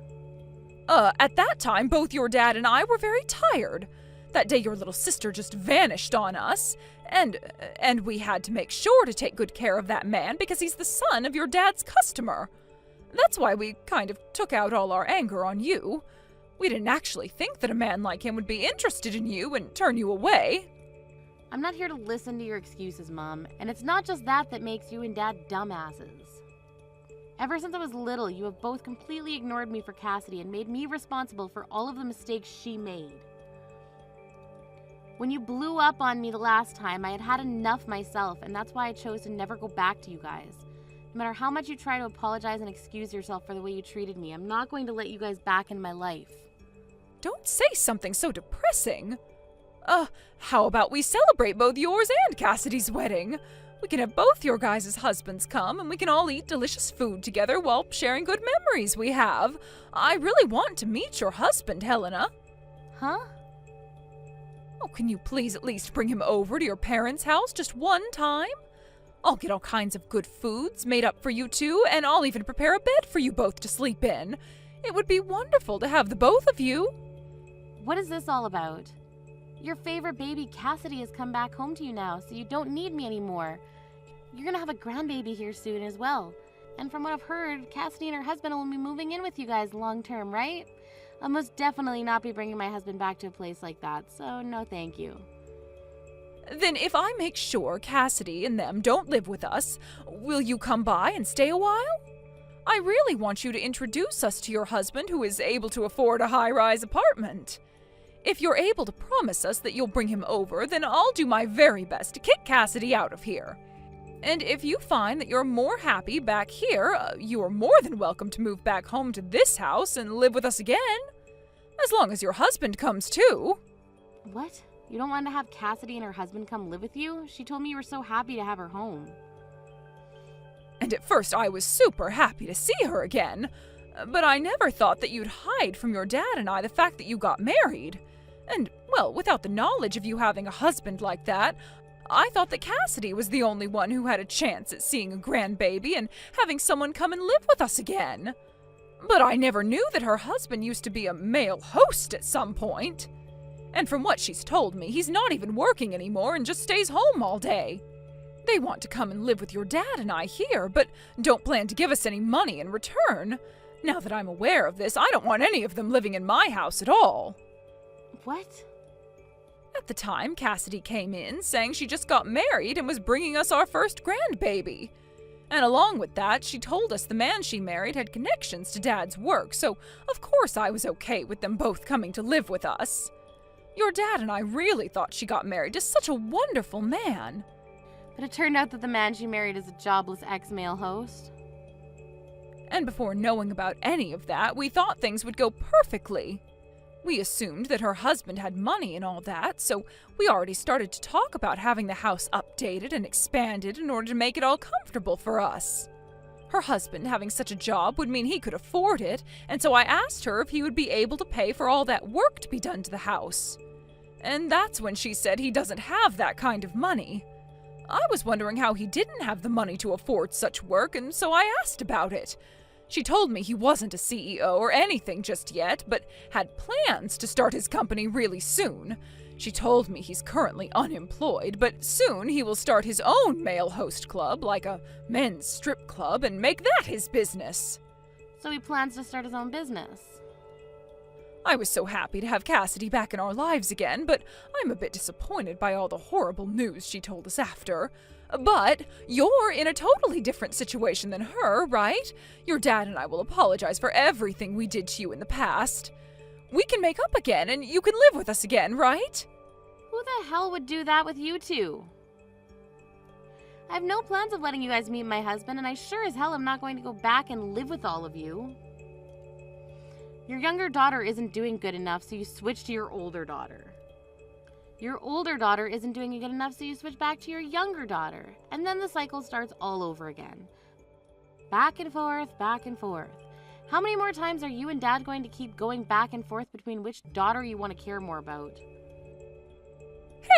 At that time, both your dad and I were very tired. That day your little sister just vanished on us, and we had to make sure to take good care of that man because he's the son of your dad's customer. That's why we kind of took out all our anger on you. We didn't actually think that a man like him would be interested in you and turn you away. I'm not here to listen to your excuses, Mom, and it's not just that that makes you and Dad dumbasses. Ever since I was little, you have both completely ignored me for Cassidy and made me responsible for all of the mistakes she made. When you blew up on me the last time, I had had enough myself, and that's why I chose to never go back to you guys. No matter how much you try to apologize and excuse yourself for the way you treated me, I'm not going to let you guys back in my life. Don't say something so depressing. How about we celebrate both yours and Cassidy's wedding? We can have both your guys' husbands come, and we can all eat delicious food together while sharing good memories we have. I really want to meet your husband, Helena. Huh? Oh, can you please at least bring him over to your parents' house just one time? I'll get all kinds of good foods made up for you two, and I'll even prepare a bed for you both to sleep in. It would be wonderful to have the both of you. What is this all about? Your favorite baby, Cassidy, has come back home to you now, so you don't need me anymore. You're gonna have a grandbaby here soon as well. And from what I've heard, Cassidy and her husband will be moving in with you guys long term, right? I'll most definitely not be bringing my husband back to a place like that, so no thank you. Then if I make sure Cassidy and them don't live with us, will you come by and stay a while? I really want you to introduce us to your husband who is able to afford a high-rise apartment. If you're able to promise us that you'll bring him over, then I'll do my very best to kick Cassidy out of here. And if you find that you're more happy back here, you are more than welcome to move back home to this house and live with us again. As long as your husband comes too. What? You don't want to have Cassidy and her husband come live with you? She told me you were so happy to have her home. And at first I was super happy to see her again. But I never thought that you'd hide from your dad and I the fact that you got married. And, well, without the knowledge of you having a husband like that, I thought that Cassidy was the only one who had a chance at seeing a grandbaby and having someone come and live with us again. But I never knew that her husband used to be a male host at some point. And from what she's told me, he's not even working anymore and just stays home all day. They want to come and live with your dad and I here, but don't plan to give us any money in return. Now that I'm aware of this, I don't want any of them living in my house at all. What? At the time, Cassidy came in saying she just got married and was bringing us our first grandbaby. And along with that, she told us the man she married had connections to Dad's work, so of course I was okay with them both coming to live with us. Your dad and I really thought she got married to such a wonderful man. But it turned out that the man she married is a jobless ex-male host. And before knowing about any of that, we thought things would go perfectly. We assumed that her husband had money and all that, so we already started to talk about having the house updated and expanded in order to make it all comfortable for us. Her husband having such a job would mean he could afford it, and so I asked her if he would be able to pay for all that work to be done to the house. And that's when she said he doesn't have that kind of money. I was wondering how he didn't have the money to afford such work, and so I asked about it. She told me he wasn't a CEO or anything just yet, but had plans to start his company really soon. She told me he's currently unemployed, but soon he will start his own male host club, like a men's strip club, and make that his business. So he plans to start his own business. I was so happy to have Cassidy back in our lives again, but I'm a bit disappointed by all the horrible news she told us after. But you're in a totally different situation than her, right? Your dad and I will apologize for everything we did to you in the past. We can make up again, and you can live with us again, right? Who the hell would do that with you two? I have no plans of letting you guys meet my husband, and I sure as hell am not going to go back and live with all of you. Your younger daughter isn't doing good enough, so you switch to your older daughter. Your older daughter isn't doing good enough, so you switch back to your younger daughter. And then the cycle starts all over again. Back and forth, back and forth. How many more times are you and Dad going to keep going back and forth between which daughter you want to care more about?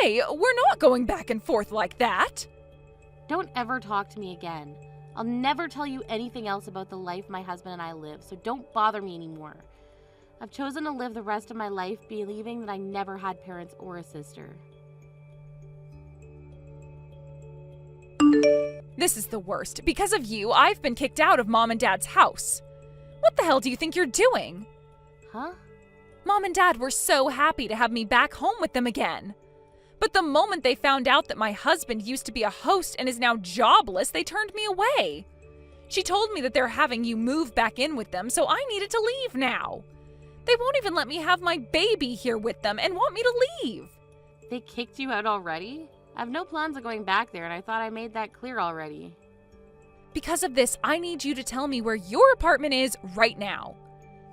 Hey, we're not going back and forth like that. Don't ever talk to me again. I'll never tell you anything else about the life my husband and I live, so don't bother me anymore. I've chosen to live the rest of my life believing that I never had parents or a sister. This is the worst. Because of you, I've been kicked out of Mom and Dad's house. What the hell do you think you're doing? Huh? Mom and Dad were so happy to have me back home with them again. But the moment they found out that my husband used to be a host and is now jobless, they turned me away. She told me that they're having you move back in with them, so I needed to leave now. They won't even let me have my baby here with them and want me to leave. They kicked you out already? I have no plans of going back there, and I thought I made that clear already. Because of this, I need you to tell me where your apartment is right now.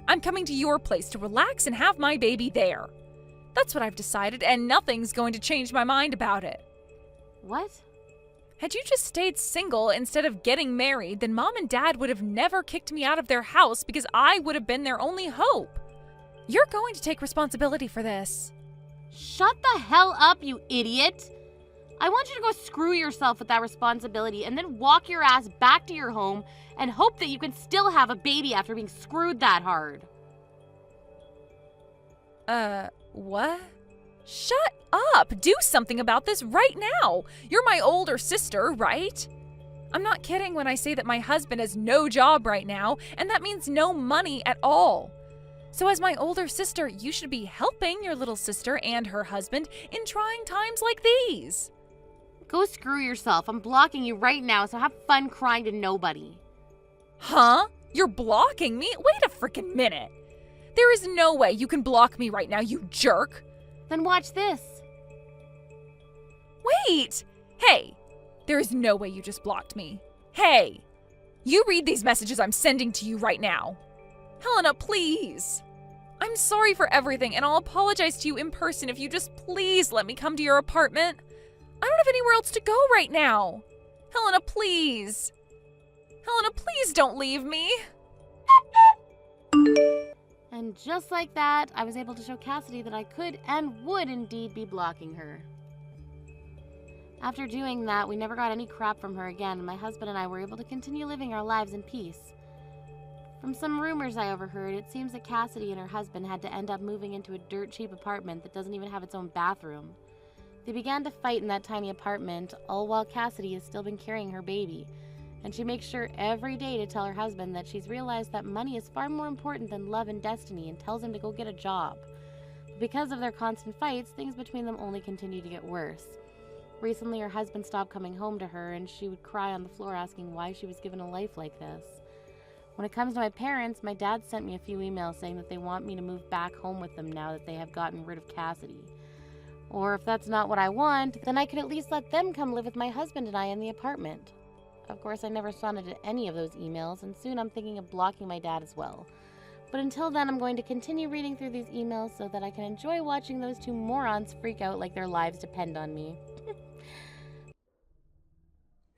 I'm coming to your place to relax and have my baby there. That's what I've decided, and nothing's going to change my mind about it. What? Had you just stayed single instead of getting married, then Mom and Dad would have never kicked me out of their house because I would have been their only hope. You're going to take responsibility for this. Shut the hell up, you idiot! I want you to go screw yourself with that responsibility and then walk your ass back to your home and hope that you can still have a baby after being screwed that hard. What? Shut up! Do something about this right now! You're my older sister, right? I'm not kidding when I say that my husband has no job right now, and that means no money at all. So as my older sister, you should be helping your little sister and her husband in trying times like these. Go screw yourself. I'm blocking you right now, so have fun crying to nobody. Huh? You're blocking me? Wait a freaking minute. There is no way you can block me right now, you jerk. Then watch this. Wait! Hey! There is no way you just blocked me. Hey! You read these messages I'm sending to you right now. Helena, please. I'm sorry for everything, and I'll apologize to you in person if you just please let me come to your apartment. I don't have anywhere else to go right now. Helena, please. Helena, please don't leave me. And just like that, I was able to show Cassidy that I could and would indeed be blocking her. After doing that, we never got any crap from her again, and my husband and I were able to continue living our lives in peace. From some rumors I overheard, it seems that Cassidy and her husband had to end up moving into a dirt-cheap apartment that doesn't even have its own bathroom. They began to fight in that tiny apartment, all while Cassidy has still been carrying her baby, and she makes sure every day to tell her husband that she's realized that money is far more important than love and destiny, and tells him to go get a job. But because of their constant fights, things between them only continue to get worse. Recently, her husband stopped coming home to her, and she would cry on the floor asking why she was given a life like this. When it comes to my parents, my dad sent me a few emails saying that they want me to move back home with them now that they have gotten rid of Cassidy. Or if that's not what I want, then I could at least let them come live with my husband and I in the apartment. Of course, I never responded to any of those emails, and soon I'm thinking of blocking my dad as well. But until then, I'm going to continue reading through these emails so that I can enjoy watching those two morons freak out like their lives depend on me.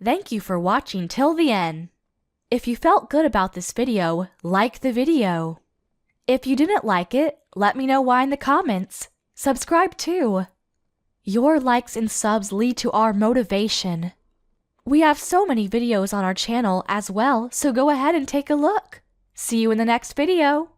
Thank you for watching till the end. If you felt good about this video, like the video. If you didn't like it, let me know why in the comments. Subscribe too. Your likes and subs lead to our motivation. We have so many videos on our channel as well, so go ahead and take a look. See you in the next video.